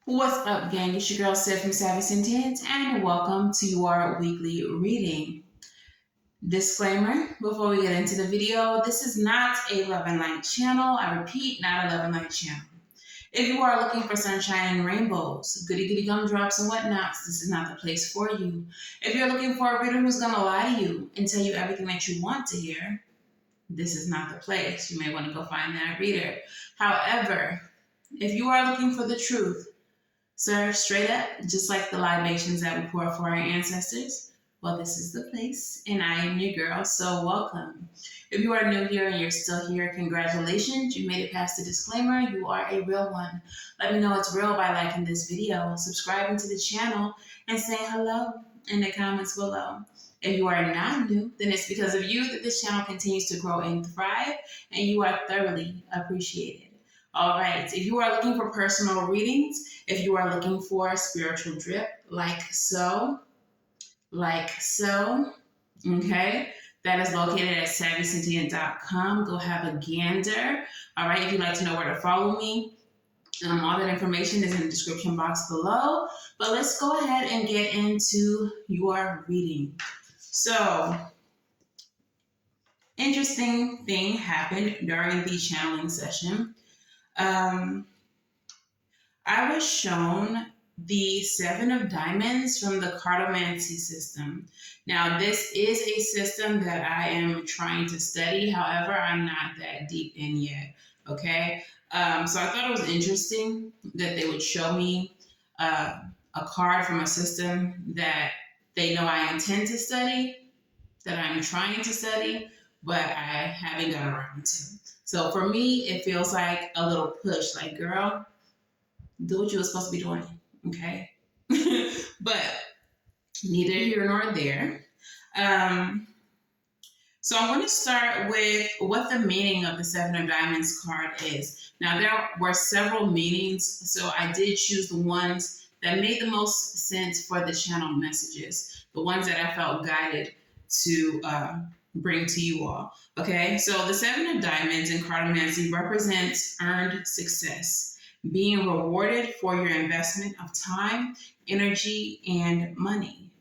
What's up, gang? It's your girl, Savy from Savy, Sentient, and welcome to your weekly reading. Disclaimer, before we get into the video, this is not a love and light channel. I repeat, not a love and light channel. If you are looking for sunshine and rainbows, goody goody gumdrops and whatnots, this is not the place for you. If you're looking for a reader who's going to lie to you and tell you everything that you want to hear, this is not the place. You may want to go find that reader. However, if you are looking for the truth, sir, straight up, just like the libations that we pour for our ancestors, well, this is the place, and I am your girl, so welcome. If you are new here and you're still here, congratulations, you made it past the disclaimer, you are a real one. Let me know it's real by liking this video, subscribing to the channel, and saying hello in the comments below. If you are not new, then it's because of you that this channel continues to grow and thrive, and you are thoroughly appreciated. All right, if you are looking for personal readings, if you are looking for a spiritual drip, like so, okay, that is located at SavySentient.com. Go have a gander. All right, if you'd like to know where to follow me, all that information is in the description box below. But let's go ahead and get into your reading. So, interesting thing happened during the channeling session. I was shown the Seven of Diamonds from the cartomancy system. Now, this is a system that I am trying to study. However, I'm not that deep in yet. Okay. So I thought it was interesting that they would show me a card from a system that they know I intend to study, that I'm trying to study, but I haven't got around to. So for me, it feels like a little push, like, girl, do what you were supposed to be doing, okay? But neither here nor there. So I'm going to start with what the meaning of the Seven of Diamonds card is. Now, there were several meanings, so I did choose the ones that made the most sense for the channel messages, the ones that I felt guided to bring to you all. Okay, so the Seven of Diamonds in cartomancy represents earned success, being rewarded for your investment of time, energy, and money.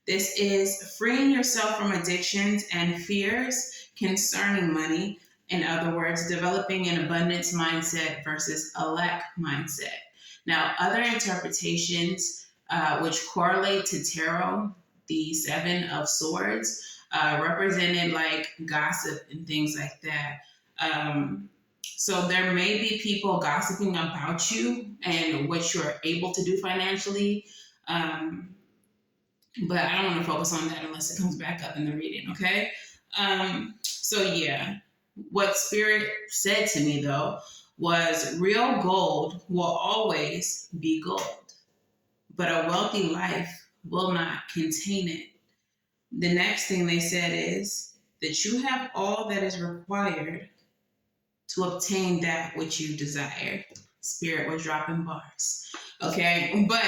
This is freeing yourself from addictions and fears concerning money. In other words, developing an abundance mindset versus a lack mindset. Now, other interpretations which correlate to tarot, the Seven of Swords, represented like gossip and things like that. So there may be people gossiping about you and what you're able to do financially. But I don't want to focus on that unless it comes back up in the reading, okay? So yeah, what Spirit said to me though was real gold will always be gold, but a wealthy life will not contain it. The next thing they said is that you have all that is required to obtain that which you desire. Spirit was dropping bars. Okay, but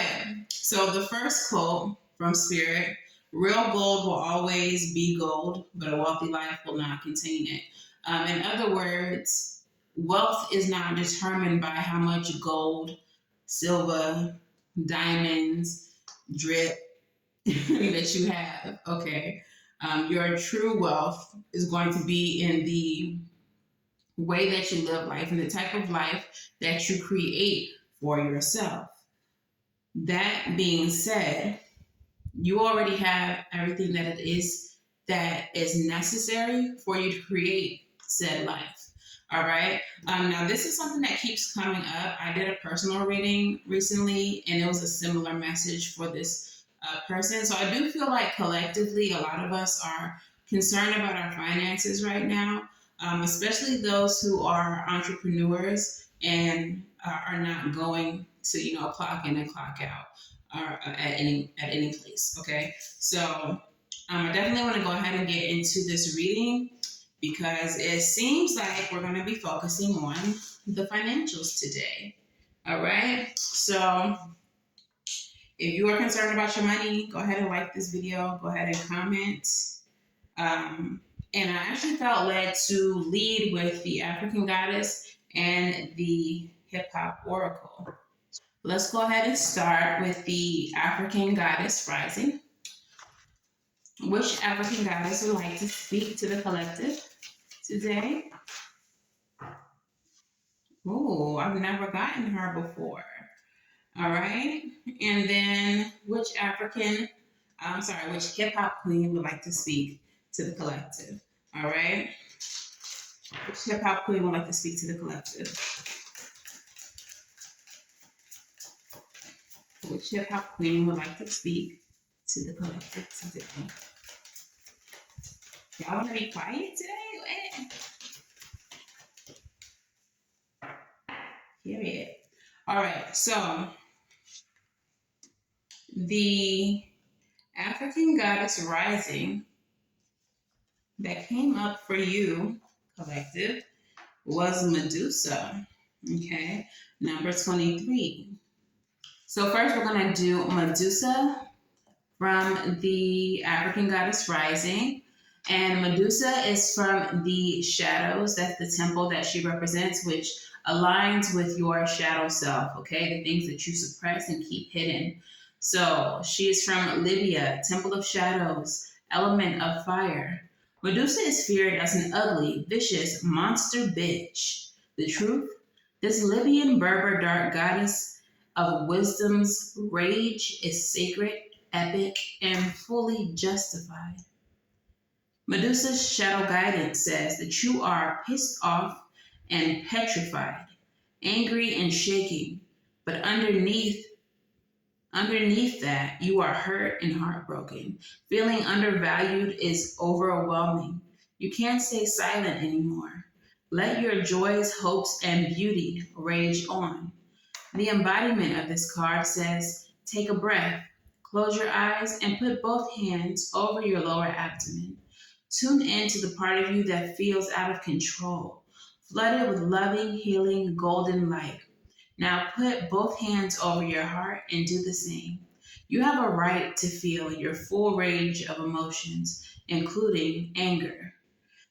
so the first quote from Spirit, real gold will always be gold, but a wealthy life will not contain it. In other words, wealth is not determined by how much gold, silver, diamonds, drip that you have. Okay, your true wealth is going to be in the way that you live life and the type of life that you create for yourself. That being said, you already have everything that is necessary for you to create said life. All right. Now, this is something that keeps coming up. I did a personal reading recently, and it was a similar message for this person. So I do feel like collectively, a lot of us are concerned about our finances right now, especially those who are entrepreneurs and are not going to, clock in and clock out at any place. Okay, so I definitely want to go ahead and get into this reading because it seems like we're going to be focusing on the financials today. All right, so if you are concerned about your money, go ahead and like this video. Go ahead and comment. And I actually felt led to lead with the African Goddess and the Hip Hop Oracle. Let's go ahead and start with the African goddess rising. Which African goddess would like to speak to the collective today? Oh, I've never gotten her before. All right. And then which which hip hop queen would like to speak to the collective? All right. Which hip hop queen would like to speak to the collective? Which hip hop queen would like to speak to the collective today? Y'all want to be quiet today? Period. All right. So the African goddess rising that came up for you, collective, was Medusa. Okay. Number 23. So first we're going to do Medusa from the African goddess rising. And Medusa is from the shadows. That's the temple that she represents, which aligns with your shadow self, okay? The things that you suppress and keep hidden. So she is from Libya, temple of shadows, element of fire. Medusa is feared as an ugly, vicious monster bitch. The truth? This Libyan Berber dark goddess of wisdom's rage is sacred, epic, and fully justified. Medusa's shadow guidance says that you are pissed off and petrified, angry and shaking, but underneath that, you are hurt and heartbroken. Feeling undervalued is overwhelming. You can't stay silent anymore. Let your joys, hopes, and beauty rage on. The embodiment of this card says, take a breath, close your eyes, and put both hands over your lower abdomen. Tune in to the part of you that feels out of control, flooded with loving, healing, golden light. Now put both hands over your heart and do the same. You have a right to feel your full range of emotions, including anger.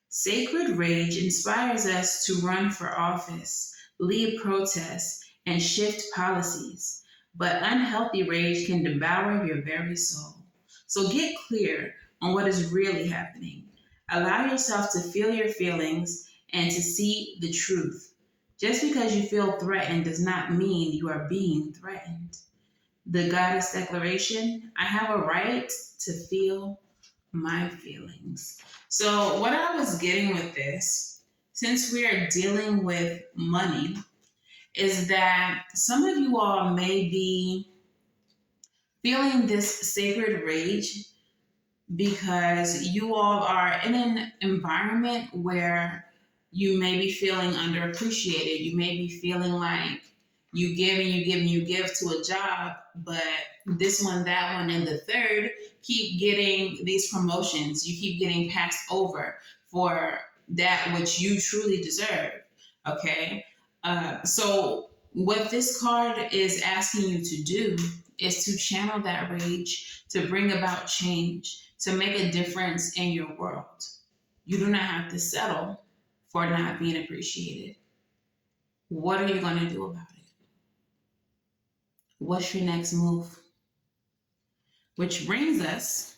Sacred rage inspires us to run for office, lead protests, and shift policies. But unhealthy rage can devour your very soul. So get clear on what is really happening. Allow yourself to feel your feelings and to see the truth. Just because you feel threatened does not mean you are being threatened. The goddess declaration, I have a right to feel my feelings. So, what I was getting with this, since we are dealing with money, is that some of you all may be feeling this sacred rage because you all are in an environment where you may be feeling underappreciated. You may be feeling like you give and you give and you give to a job, but this one, that one, and the third keep getting these promotions. You keep getting passed over for that which you truly deserve. Okay? So, what this card is asking you to do is to channel that rage, to bring about change, to make a difference in your world. You do not have to settle for not being appreciated. What are you going to do about it? What's your next move? Which brings us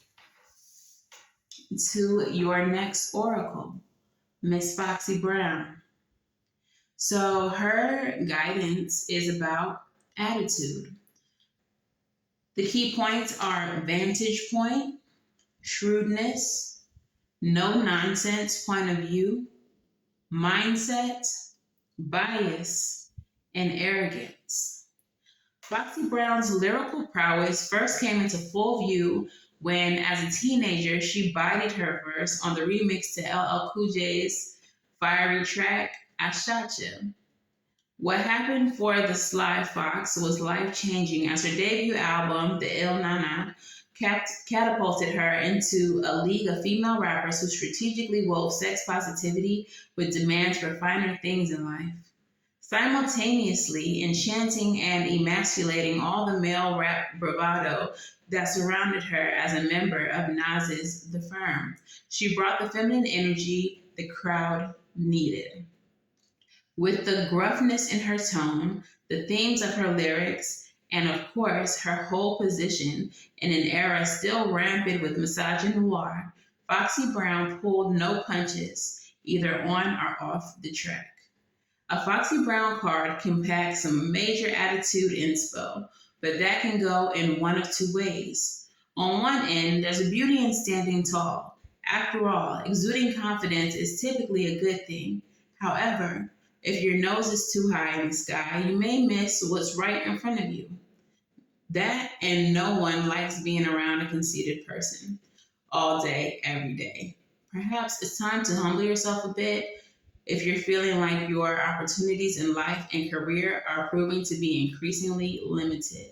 to your next oracle, Miss Foxy Brown. So her guidance is about attitude. The key points are vantage point, shrewdness, no nonsense point of view, mindset, bias, and arrogance. Foxy Brown's lyrical prowess first came into full view when, as a teenager, she bodied her verse on the remix to LL Cool J's fiery track, I Shot Ya. What happened for the Sly Fox was life-changing as her debut album, The Il Nana, catapulted her into a league of female rappers who strategically wove sex positivity with demands for finer things in life, simultaneously enchanting and emasculating all the male rap bravado that surrounded her as a member of Nas's The Firm. She brought the feminine energy the crowd needed. With the gruffness in her tone, the themes of her lyrics, And of course, her whole position in an era still rampant with misogynoir, Foxy Brown pulled no punches, either on or off the track. A Foxy Brown card can pack some major attitude inspo, but that can go in one of two ways. On one end, there's a beauty in standing tall. After all, exuding confidence is typically a good thing. However, if your nose is too high in the sky, you may miss what's right in front of you. That and no one likes being around a conceited person all day, every day. Perhaps it's time to humble yourself a bit if you're feeling like your opportunities in life and career are proving to be increasingly limited.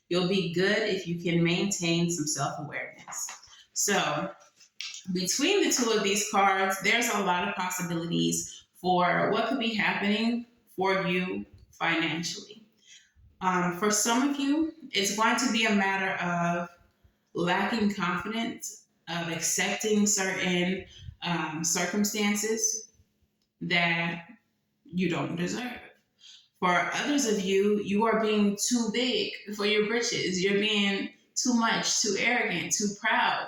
You'll be good if you can maintain some self awareness. So, between the two of these cards, there's a lot of possibilities for what could be happening for you financially. For some of you, it's going to be a matter of lacking confidence, of accepting certain circumstances that you don't deserve. For others of you, you are being too big for your britches. You're being too much, too arrogant, too proud.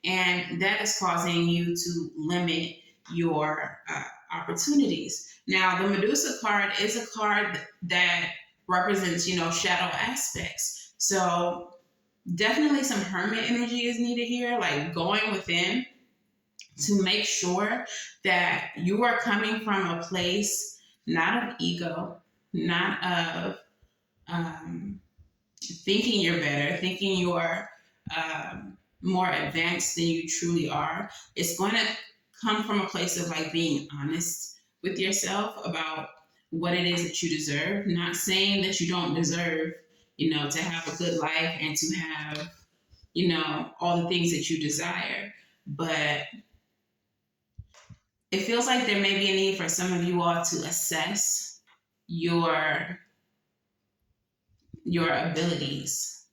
And that is causing you to limit your opportunities. Now, the Medusa card is a card that represents, shadow aspects. So definitely some hermit energy is needed here, like going within to make sure that you are coming from a place not of ego, not of thinking you're better, thinking you're more advanced than you truly are. It's going to come from a place of like being honest with yourself about what it is that you deserve. Not saying that you don't deserve, to have a good life and to have, all the things that you desire. But it feels like there may be a need for some of you all to assess your abilities.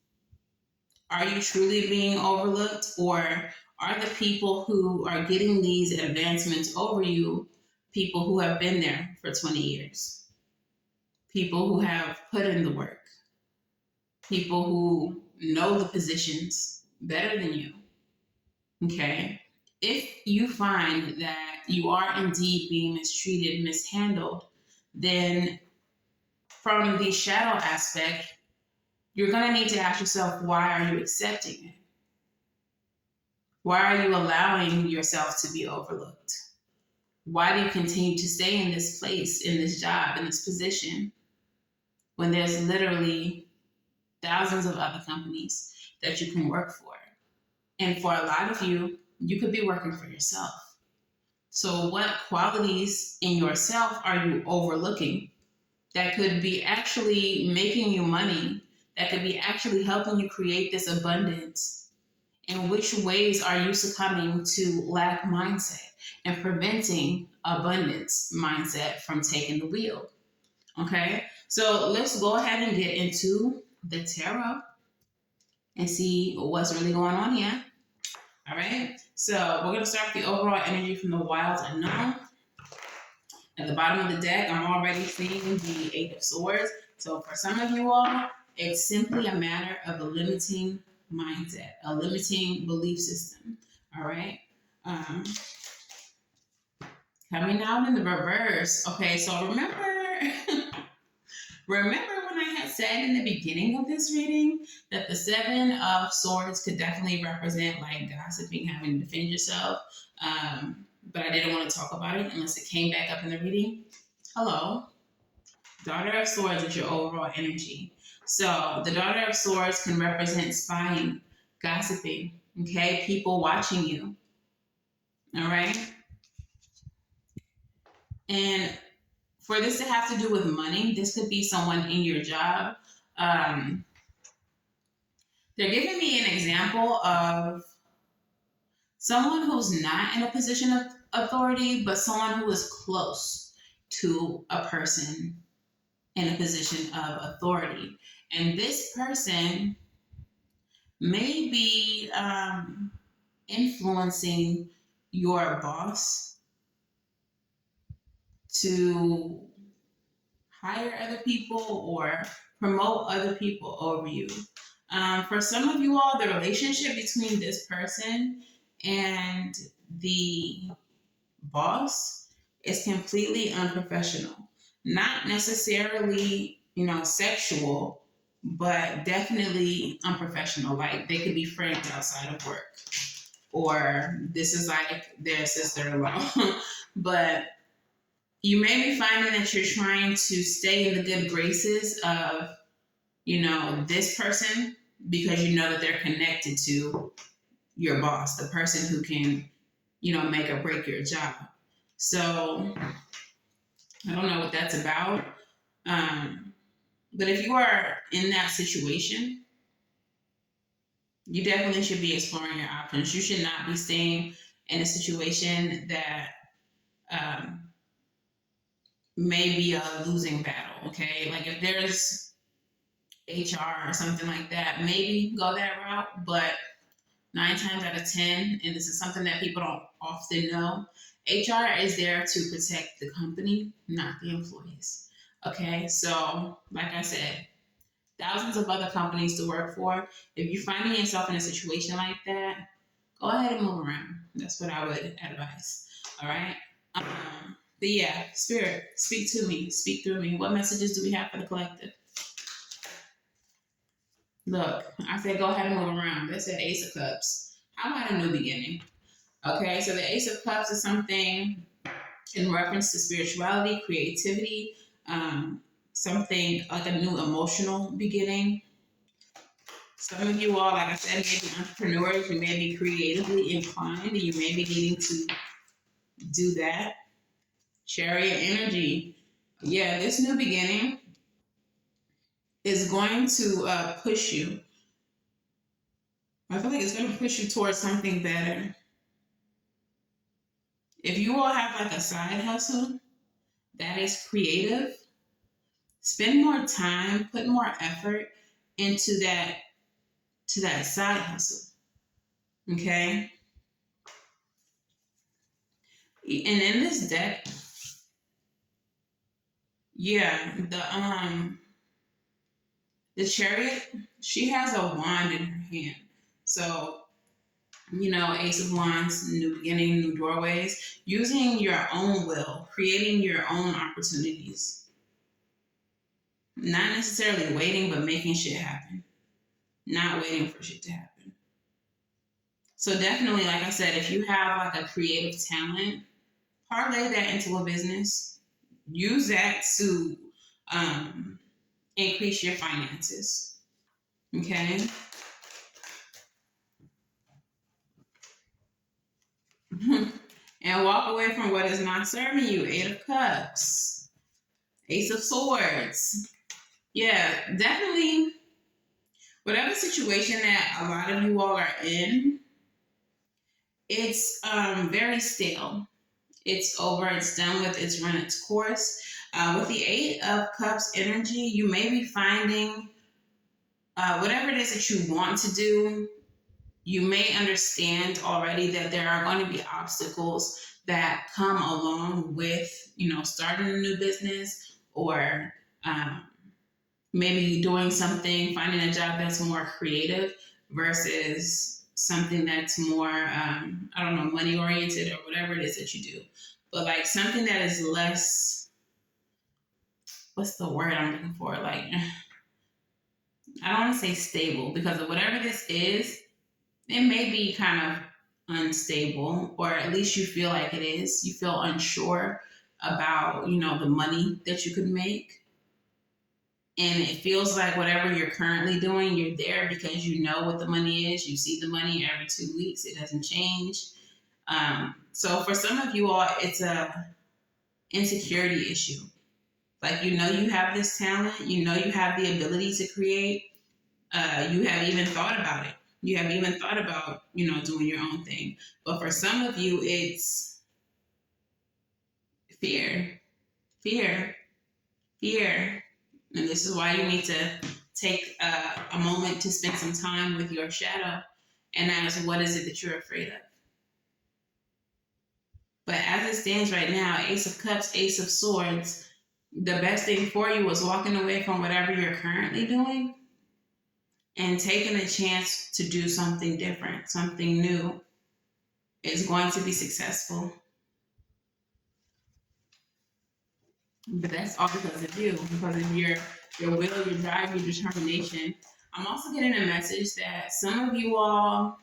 Are you truly being overlooked, or are the people who are getting these advancements over you people who have been there for 20 years? People who have put in the work, people who know the positions better than you. Okay? If you find that you are indeed being mistreated, mishandled, then from the shadow aspect, you're going to need to ask yourself, why are you accepting it? Why are you allowing yourself to be overlooked? Why do you continue to stay in this place, in this job, in this position, when there's literally thousands of other companies that you can work for? And for a lot of you, you could be working for yourself. So what qualities in yourself are you overlooking that could be actually making you money, that could be actually helping you create this abundance? In which ways are you succumbing to lack mindset and preventing abundance mindset from taking the wheel? Okay, so let's go ahead and get into the tarot and see what's really going on here. All right, so we're going to start with the overall energy from the wild unknown. At the bottom of the deck, I'm already seeing the Eight of Swords. So for some of you all, it's simply a matter of a limiting mindset, a limiting belief system. All right. Coming out in the reverse. Okay, so remember when I had said in the beginning of this reading that the Seven of Swords could definitely represent like gossiping, having to defend yourself. But I didn't want to talk about it unless it came back up in the reading. Hello. Daughter of Swords is your overall energy. So the Daughter of Swords can represent spying, gossiping, okay? People watching you, all right? And for this to have to do with money, this could be someone in your job. They're giving me an example of someone who's not in a position of authority, but someone who is close to a person in a position of authority. And this person may be influencing your boss to hire other people or promote other people over you. For some of you all, the relationship between this person and the boss is completely unprofessional. Not necessarily, sexual, but definitely unprofessional. Like they could be friends outside of work, or this is like their sister-in-law. But you may be finding that you're trying to stay in the good graces of, this person because you know that they're connected to your boss, the person who can, make or break your job. So I don't know what that's about. But if you are in that situation, you definitely should be exploring your options. You should not be staying in a situation that may be a losing battle, okay? Like if there's HR or something like that, maybe go that route. But 9 times out of 10, and this is something that people don't often know, HR is there to protect the company, not the employees. Okay, so like I said, thousands of other companies to work for. If you're finding yourself in a situation like that, go ahead and move around. That's what I would advise. All right. But yeah, Spirit, speak to me, speak through me. What messages do we have for the collective? Look, I said go ahead and move around. That's the Ace of Cups. How about a new beginning? Okay, so the Ace of Cups is something in reference to spirituality, creativity, something like a new emotional beginning. Some of you all, like I said, may be entrepreneurs. You may be creatively inclined, and you may be needing to do that. Chariot energy. Yeah, this new beginning is going to push you. I feel like it's going to push you towards something better. If you all have like a side hustle that is creative, spend more time, put more effort into that side hustle. Okay? And in this deck, yeah, the Chariot, she has a wand in her hand. So, Ace of Wands, new beginning, new doorways, using your own will, creating your own opportunities. Not necessarily waiting, but making shit happen. Not waiting for shit to happen. So definitely, like I said, if you have like a creative talent, parlay that into a business. Use that to increase your finances. Okay? And walk away from what is not serving you. 8 of Cups. Ace of Swords. Yeah, definitely. Whatever situation that a lot of you all are in, it's very stale. It's over, it's done with, it's run its course. With the 8 of Cups energy, you may be finding whatever it is that you want to do. You may understand already that there are going to be obstacles that come along with, starting a new business, or maybe doing something, finding a job that's more creative versus something that's more, money oriented or whatever it is that you do. But like something that is less, what's the word I'm looking for? Like, I don't want to say stable, because of whatever this is, it may be kind of unstable, or at least you feel like it is. You feel unsure about, the money that you could make. And it feels like whatever you're currently doing, you're there because you know what the money is. You see the money every 2 weeks. It doesn't change. So for some of you all, it's a insecurity issue. Like, you have this talent. You have the ability to create. You have even thought about it. You have even thought about, doing your own thing. But for some of you, it's fear. And this is why you need to take a moment to spend some time with your shadow and ask, what is it that you're afraid of? But as it stands right now, Ace of Cups, Ace of Swords, the best thing for you is walking away from whatever you're currently doing and taking a chance to do something different, something new is going to be successful. But that's all because of you, because of your will, your drive, your determination. I'm also getting a message that some of you all,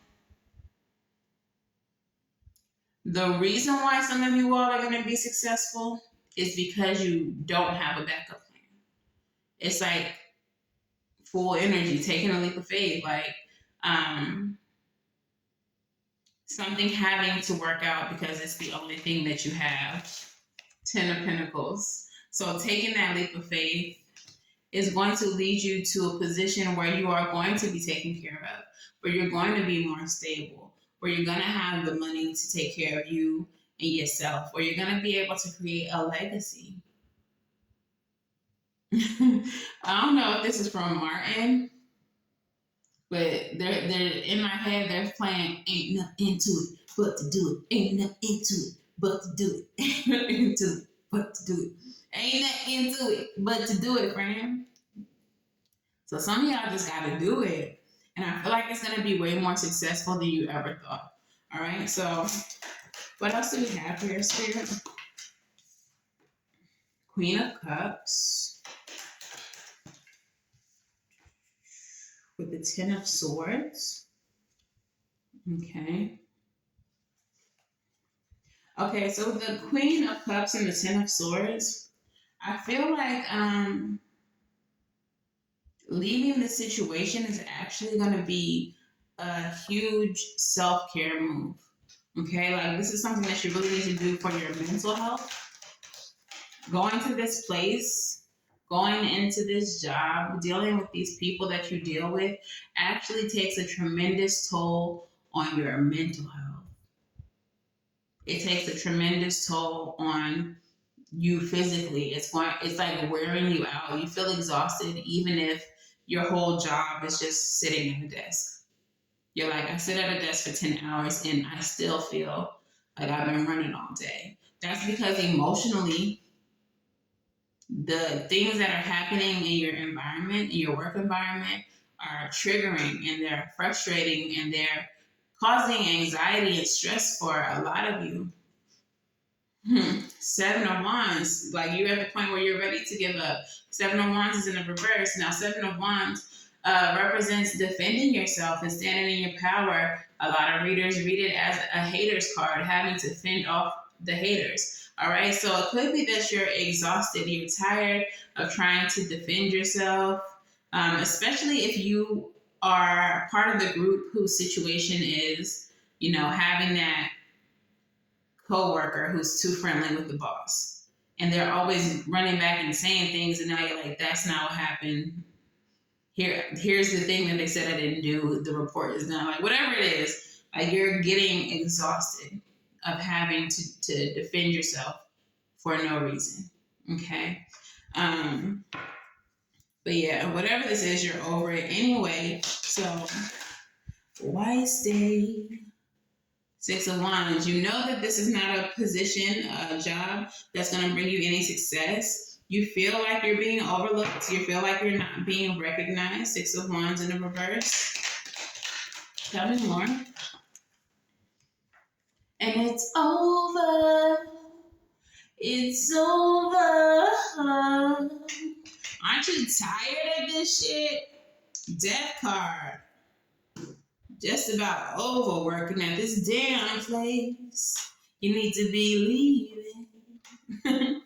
the reason why some of you all are going to be successful is because you don't have a backup plan. It's like full energy, taking a leap of faith, like something having to work out because it's the only thing that you have. 10 of Pentacles. So taking that leap of faith is going to lead you to a position where you are going to be taken care of, where you're going to be more stable, where you're going to have the money to take care of you and yourself, where you're going to be able to create a legacy. I don't know if this is from Martin, but they're in my head, they're playing ain't nothing into it but to do it. Ain't nothing into it but to do it. Ain't nothing into it but to do it. Ain't nothing into it but to do it, friend. So some of y'all just got to do it. And I feel like it's going to be way more successful than you ever thought. All right. So what else do we have here, Spirit? Queen of Cups. With the 10 of Swords. Okay. Okay. So the Queen of Cups and the 10 of Swords, I feel like leaving the situation is actually going to be a huge self-care move. Okay, like this is something that you really need to do for your mental health. Going to this place, going into this job, dealing with these people that you deal with actually takes a tremendous toll on your mental health. It takes a tremendous toll on you physically. It's like wearing you out. You feel exhausted even if your whole job is just sitting at a desk. You're like, I sit at a desk for 10 hours and I still feel like I've been running all day. That's because emotionally, the things that are happening in your environment, in your work environment, are triggering and they're frustrating and they're causing anxiety and stress for a lot of you. 7 of Wands, like you're at the point where you're ready to give up. 7 of Wands is in the reverse. Now, 7 of Wands represents defending yourself and standing in your power. A lot of readers read it as a haters card, having to fend off the haters. All right, so it could be that you're exhausted, you're tired of trying to defend yourself, especially if you are part of the group whose situation is, having that coworker who's too friendly with the boss, and they're always running back and saying things, and now you're like, that's not what happened. Here's the thing that they said I didn't do. The report is done. Like whatever it is, like you're getting exhausted of having to defend yourself for no reason. Okay. But yeah, whatever this is, you're over it anyway. So why stay? 6 of Wands. You know that this is not a position, a job that's going to bring you any success. You feel like you're being overlooked. You feel like you're not being recognized. 6 of Wands in the reverse. Tell me more. And it's over. It's over. Aren't you tired of this shit? Death card. Just about over working at this damn place. You need to be leaving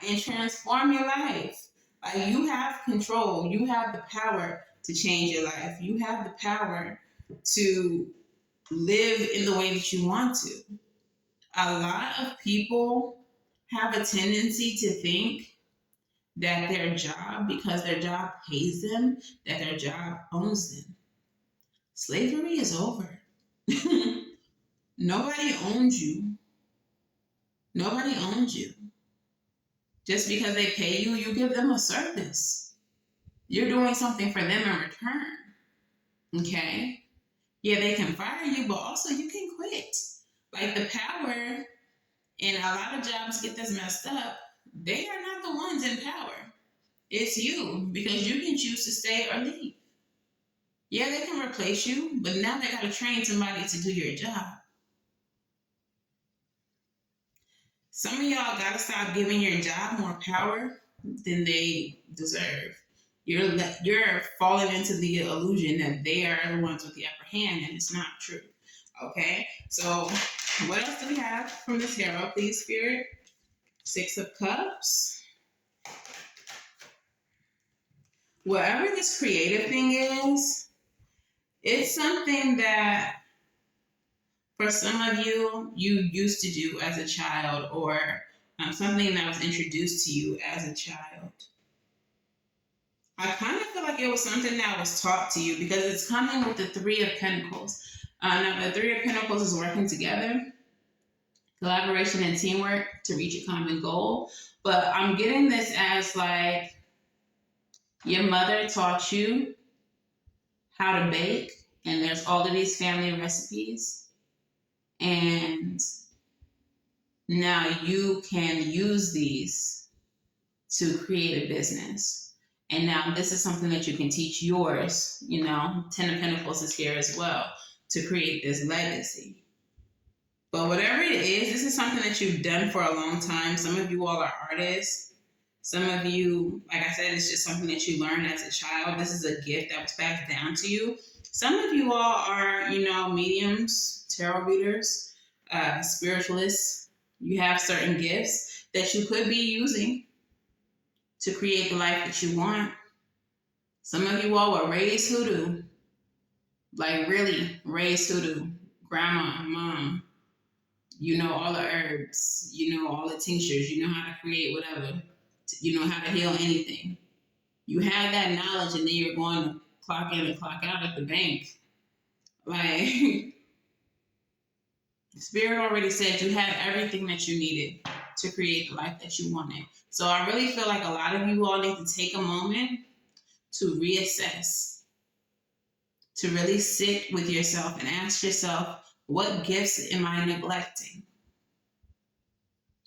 and transform your life. Like you have control. You have the power to change your life. You have the power to live in the way that you want to. A lot of people have a tendency to think that their job, because their job pays them, that their job owns them. Slavery is over. Nobody owns you. Nobody owns you. Just because they pay you, you give them a service. You're doing something for them in return. Okay? Yeah, they can fire you, but also you can quit. Like the power, and a lot of jobs get this messed up. they are not the ones in power. It's you, because you can choose to stay or leave. Yeah, they can replace you, but now they got to train somebody to do your job. Some of y'all got to stop giving your job more power than they deserve. You're falling into the illusion that they are the ones with the upper hand, and it's not true. Okay, so what else do we have from this tarot, please, Spirit? Six of Cups. Whatever this creative thing is, it's something that for some of you, you used to do as a child, or something that was introduced to you as a child. I kind of feel like it was something that was taught to you, because it's coming with the Three of Pentacles. Now, the Three of Pentacles is working together, collaboration and teamwork to reach a common goal. But I'm getting this as like your mother taught you how to bake, and there's all of these family recipes, and now you can use these to create a business. And now this is something that you can teach yours, you know, Ten of Pentacles is here as well, to create this legacy. But whatever it is, this is something that you've done for a long time. Some of you all are artists. Some of you, like I said, it's just something that you learned as a child. This is a gift that was passed down to you. Some of you all are, you know, mediums, tarot readers, spiritualists. You have certain gifts that you could be using to create the life that you want. Some of you all were raised hoodoo, like really raised hoodoo. Grandma, mom, you know all the herbs, you know all the tinctures, you know how to create whatever, you know how to heal anything. You have that knowledge, and then you're going to clock in and clock out at the bank. Like, Spirit already said you had everything that you needed to create the life that you wanted. So I really feel like a lot of you all need to take a moment to reassess, to really sit with yourself and ask yourself, what gifts am I neglecting?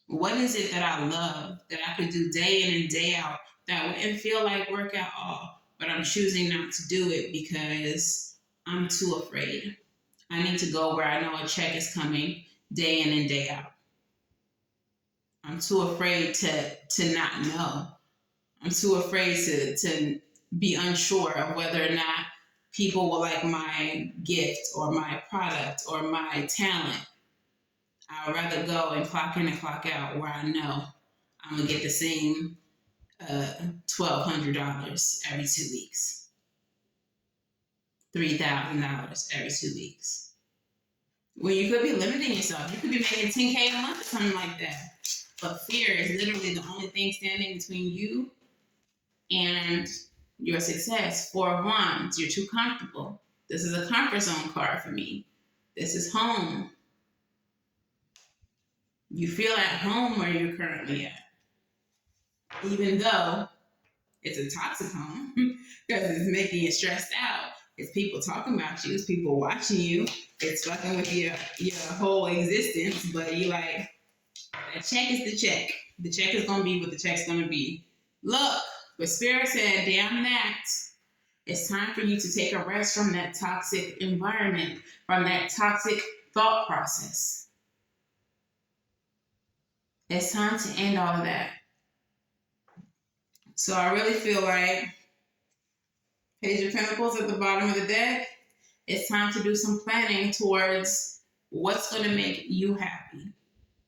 What is it that I love that I could do day in and day out that wouldn't feel like work at all, but I'm choosing not to do it because I'm too afraid. I need to go where I know a check is coming day in and day out. I'm too afraid to not know. I'm too afraid to be unsure of whether or not people will like my gift or my product or my talent. I would rather go and clock in and clock out where I know I'm going to get the same $1,200 every 2 weeks. $3,000 every 2 weeks. When you could be limiting yourself. You could be making $10K a month or something like that. But fear is literally the only thing standing between you and your success. Four of Wands, you're too comfortable. This is a comfort zone card for me. This is home. You feel at home where you're currently at. Even though it's a toxic home, because it's making you stressed out. It's people talking about you. It's people watching you. It's fucking with your whole existence. But you're like, the check is the check. The check is going to be what the check's going to be. Look, but Spirit said, damn that. It's time for you to take a rest from that toxic environment, from that toxic thought process. It's time to end all of that. So I really feel like Page of Pentacles at the bottom of the deck. It's time to do some planning towards what's going to make you happy.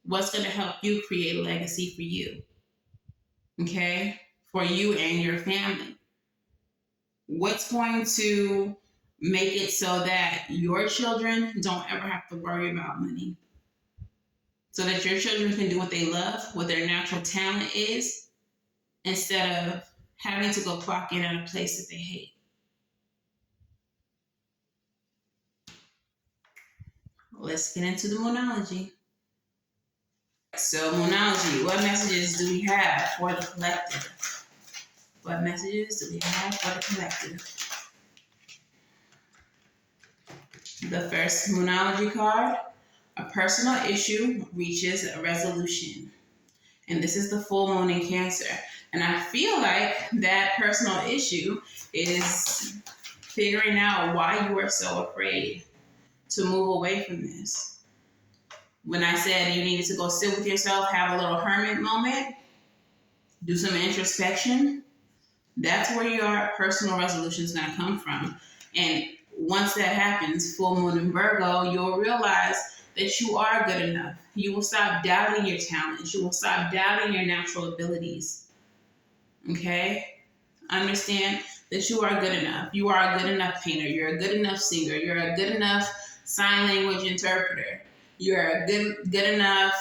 What's going to help you create a legacy for you. Okay? For you and your family. What's going to make it so that your children don't ever have to worry about money? So that your children can do what they love, what their natural talent is, instead of having to go clock in at a place that they hate. Let's get into the Moonology. So, Moonology, what messages do we have for the collective? What messages do we have for the collective? The first Moonology card, a personal issue reaches a resolution. And this is the full moon in Cancer. And I feel like that personal issue is figuring out why you are so afraid to move away from this. When I said you needed to go sit with yourself, have a little hermit moment, do some introspection, that's where your personal resolution is going to come from. And once that happens, full moon in Virgo, you'll realize that you are good enough. You will stop doubting your talents. You will stop doubting your natural abilities. Okay? Understand that you are good enough. You are a good enough painter. You're a good enough singer. You're a good enough sign language interpreter. You're a good enough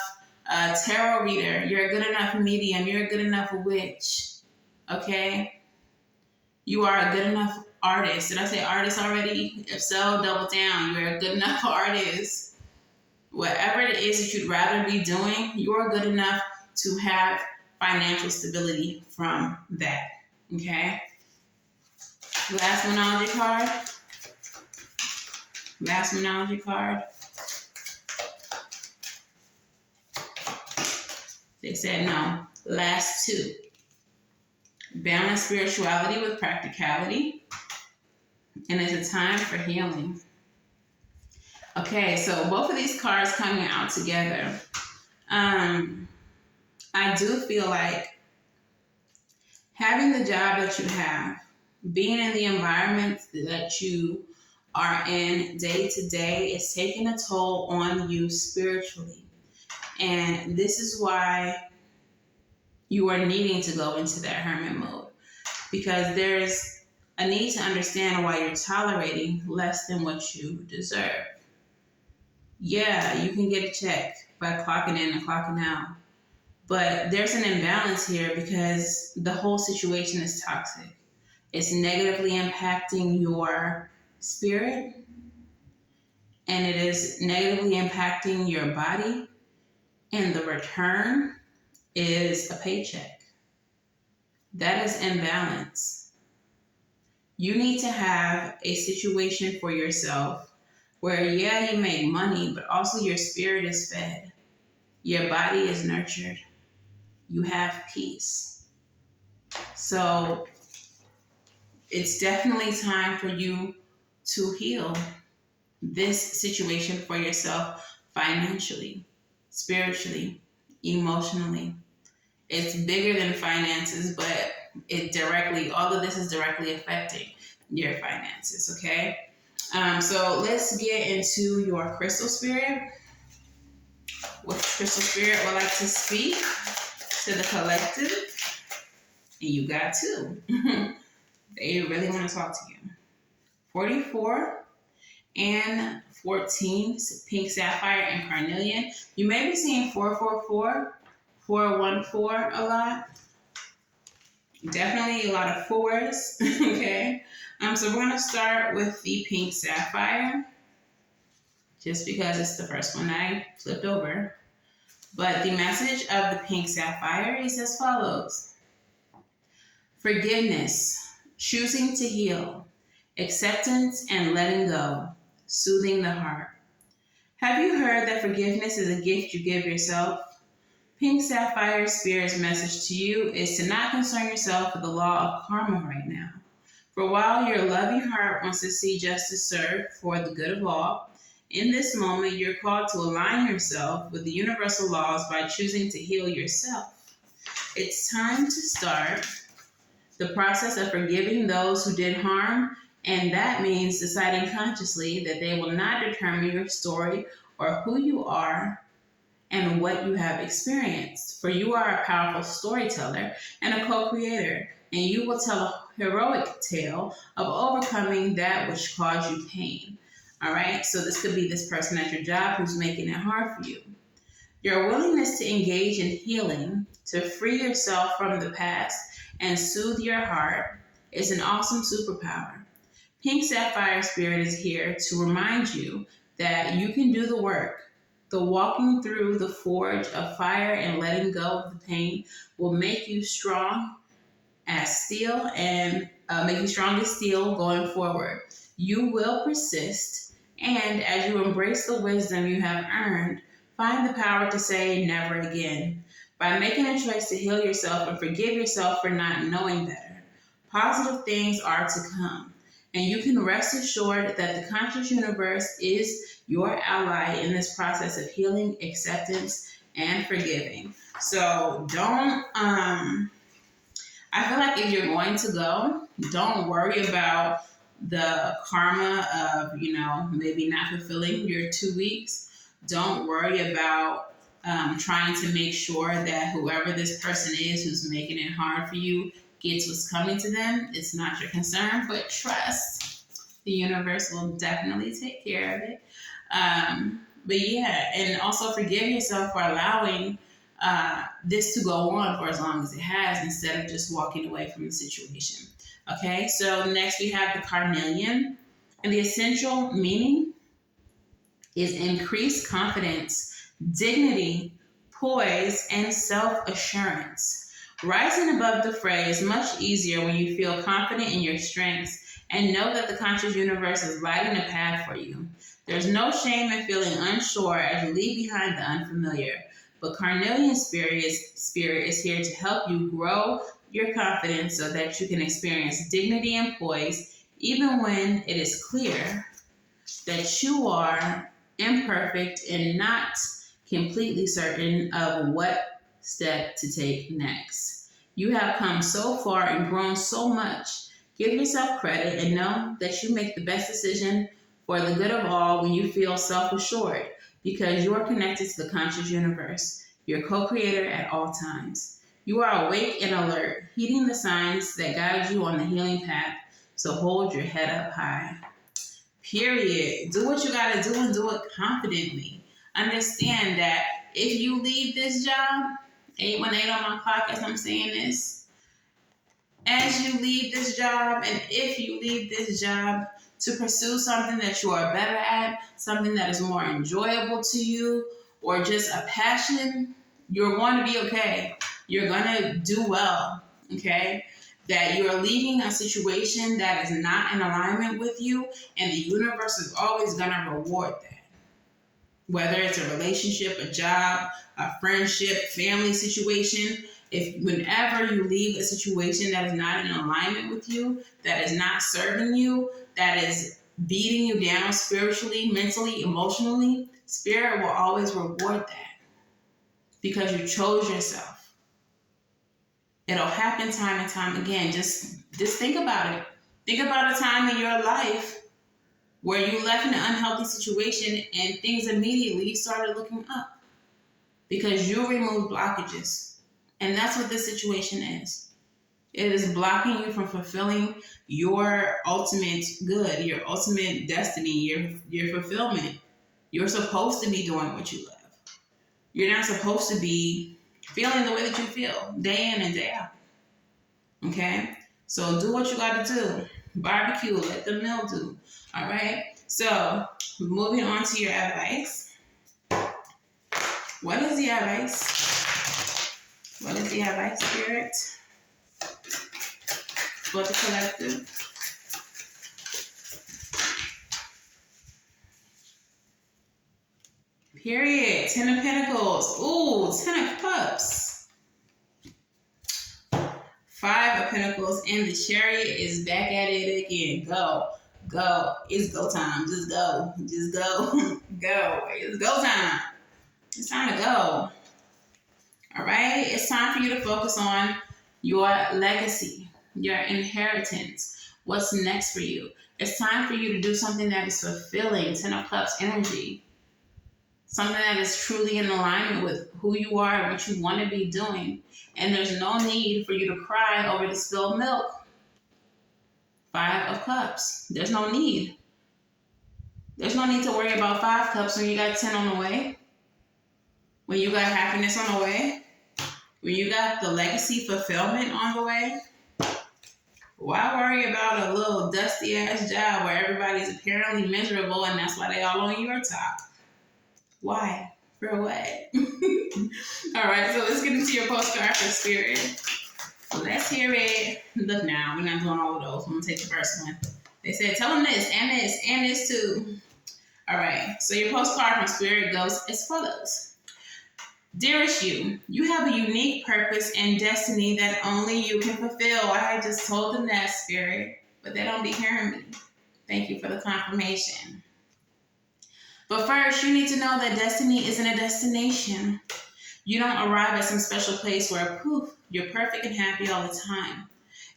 tarot reader. You're a good enough medium. You're a good enough witch. Okay? You are a good enough artist. Did I say artist already? If so, double down. You're a good enough artist. Whatever it is that you'd rather be doing, you're good enough to have financial stability from that. Okay? Last Moonology card. Last Moonology card. They said no. Last two. Balance spirituality with practicality. And it's a time for healing. Okay, so both of these cards coming out together. I do feel like having the job that you have, being in the environment that you are in day to day is taking a toll on you spiritually. And this is why you are needing to go into that hermit mode, because there's a need to understand why you're tolerating less than what you deserve. Yeah, you can get a check by clocking in and clocking out, but there's an imbalance here because the whole situation is toxic. It's negatively impacting your spirit, and it is negatively impacting your body, and the return is a paycheck. That is imbalance. You need to have a situation for yourself where, yeah, you make money, but also your spirit is fed. Your body is nurtured. You have peace. So it's definitely time for you to heal this situation for yourself financially, spiritually, emotionally. It's bigger than finances, but all of this is directly affecting your finances, okay? So let's get into your crystal spirit. What crystal spirit would like to speak to the collective? And you got two. They really want to talk to you. 44 and 14, pink sapphire and carnelian. You may be seeing 444, 414 a lot. Definitely a lot of fours. Okay. So we're going to start with the pink sapphire, just because it's the first one I flipped over. But the message of the pink sapphire is as follows. Forgiveness, choosing to heal, acceptance and letting go, soothing the heart. Have you heard that forgiveness is a gift you give yourself? Pink Sapphire Spirit's message to you is to not concern yourself with the law of karma right now. For while your loving heart wants to see justice served for the good of all, in this moment you're called to align yourself with the universal laws by choosing to heal yourself. It's time to start the process of forgiving those who did harm, and that means deciding consciously that they will not determine your story or who you are and what you have experienced. For you are a powerful storyteller and a co-creator, and you will tell a heroic tale of overcoming that which caused you pain. All right, so this could be this person at your job who's making it hard for you. Your willingness to engage in healing, to free yourself from the past and soothe your heart is an awesome superpower. Pink Sapphire Spirit is here to remind you that you can do the work. The walking through the forge of fire and letting go of the pain will make you strong as steel and make you strong as steel going forward. You will persist, and as you embrace the wisdom you have earned, find the power to say never again. by making a choice to heal yourself and forgive yourself for not knowing better. Positive things are to come, and you can rest assured that the conscious universe is your ally in this process of healing, acceptance, and forgiving. So don't, I feel like if you're going to go, don't worry about the karma of, maybe not fulfilling your 2 weeks. Don't worry about trying to make sure that whoever this person is who's making it hard for you gets what's coming to them. It's not your concern, but trust the universe will definitely take care of it. But yeah, and also forgive yourself for allowing this to go on for as long as it has instead of just walking away from the situation. Okay, so next we have the carnelian, and the essential meaning is increased confidence, dignity, poise, and self-assurance. Rising above the fray is much easier when you feel confident in your strengths and know that the conscious universe is lighting a path for you. There's no shame in feeling unsure as you leave behind the unfamiliar, but carnelian spirit is here to help you grow your confidence so that you can experience dignity and poise even when it is clear that you are imperfect and not completely certain of what step to take next. You have come so far and grown so much. Give yourself credit and know that you make the best decision for the good of all when you feel self-assured, because you are connected to the conscious universe, your co-creator at all times. You are awake and alert, heeding the signs that guide you on the healing path, so hold your head up high. Period. Do what you gotta do and do it confidently. Understand that if you leave this job, 818 on my clock as I'm saying this, as you leave this job, and if you leave this job to pursue something that you are better at, something that is more enjoyable to you, or just a passion, you're going to be okay. You're going to do well, okay? That you're leaving a situation that is not in alignment with you, and the universe is always going to reward that. Whether it's a relationship, a job, a friendship, family situation, whenever you leave a situation that is not in alignment with you, that is not serving you, that is beating you down spiritually, mentally, emotionally, Spirit will always reward that because you chose yourself. It'll happen time and time again. Just think about it. Think about a time in your life where you left in an unhealthy situation and things immediately started looking up because you removed blockages. And that's what this situation is. It is blocking you from fulfilling your ultimate good, your ultimate destiny, your fulfillment. You're supposed to be doing what you love. You're not supposed to be feeling the way that you feel day in and day out. Okay? So do what you got to do. Barbecue, let the meal do. All right? So moving on to your advice. What is the advice? What is the advice, Spirit? For the collective? Period. 10 of Pentacles. Ooh, 10 of Cups. 5 of Pentacles. And the Chariot is back at it again. Go. It's go time. Just go. Go. It's go time. It's time to go. All right? It's time for you to focus on your legacy, your inheritance. What's next for you? It's time for you to do something that is fulfilling. 10 of Cups energy. Something that is truly in alignment with who you are and what you want to be doing. And there's no need for you to cry over the spilled milk. 5 of Cups. There's no need. There's no need to worry about 5 cups when you got 10 on the way. When you got happiness on the way. When you got the legacy fulfillment on the way. Why worry about a little dusty ass job where everybody's apparently miserable and that's why they all on your top? Why? For what? All right, so let's get into your postcard for Spirit. Let's hear it. Look now, we're not doing all of those. I'm going to take the first one. They said, tell them this, and this too. All right, so your postcard from Spirit goes as follows. Dearest you have a unique purpose and destiny that only you can fulfill. I had just told them that, Spirit, but they don't be hearing me. Thank you for the confirmation. But first, you need to know that destiny isn't a destination. You don't arrive at some special place where, poof, you're perfect and happy all the time.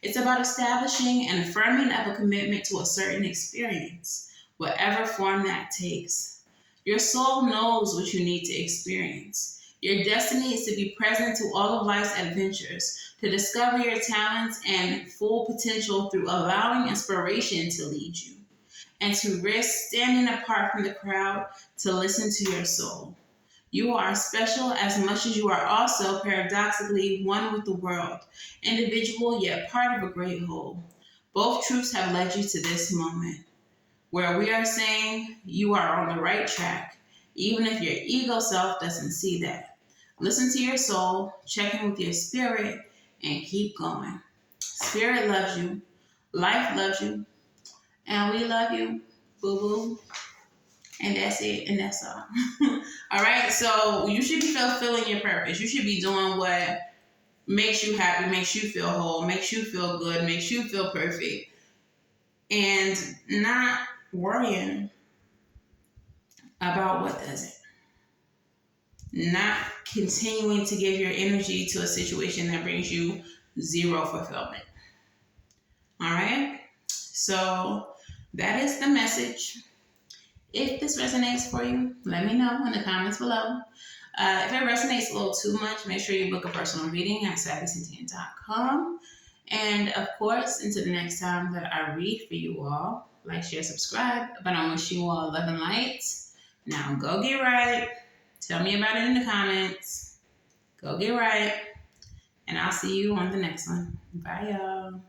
It's about establishing and affirming of a commitment to a certain experience, whatever form that takes. Your soul knows what you need to experience. Your destiny is to be present to all of life's adventures, to discover your talents and full potential through allowing inspiration to lead you, and to risk standing apart from the crowd to listen to your soul. You are special as much as you are also paradoxically one with the world, individual yet part of a great whole. Both truths have led you to this moment, where we are saying you are on the right track, even if your ego self doesn't see that. Listen to your soul, check in with your spirit, and keep going. Spirit loves you, life loves you, and we love you, boo-boo. And that's it, and that's all. All right, so you should be fulfilling your purpose. You should be doing what makes you happy, makes you feel whole, makes you feel good, makes you feel perfect, and not worrying about what doesn't. Not continuing to give your energy to a situation that brings you zero fulfillment. All right, so that is the message. If this resonates for you, let me know in the comments below. If it resonates a little too much, make sure you book a personal reading at SavySentient.com. And of course, until the next time that I read for you all, like, share, subscribe. But I wish you all love and light. Now go get right. Tell me about it in the comments. Go get right. And I'll see you on the next one. Bye, y'all.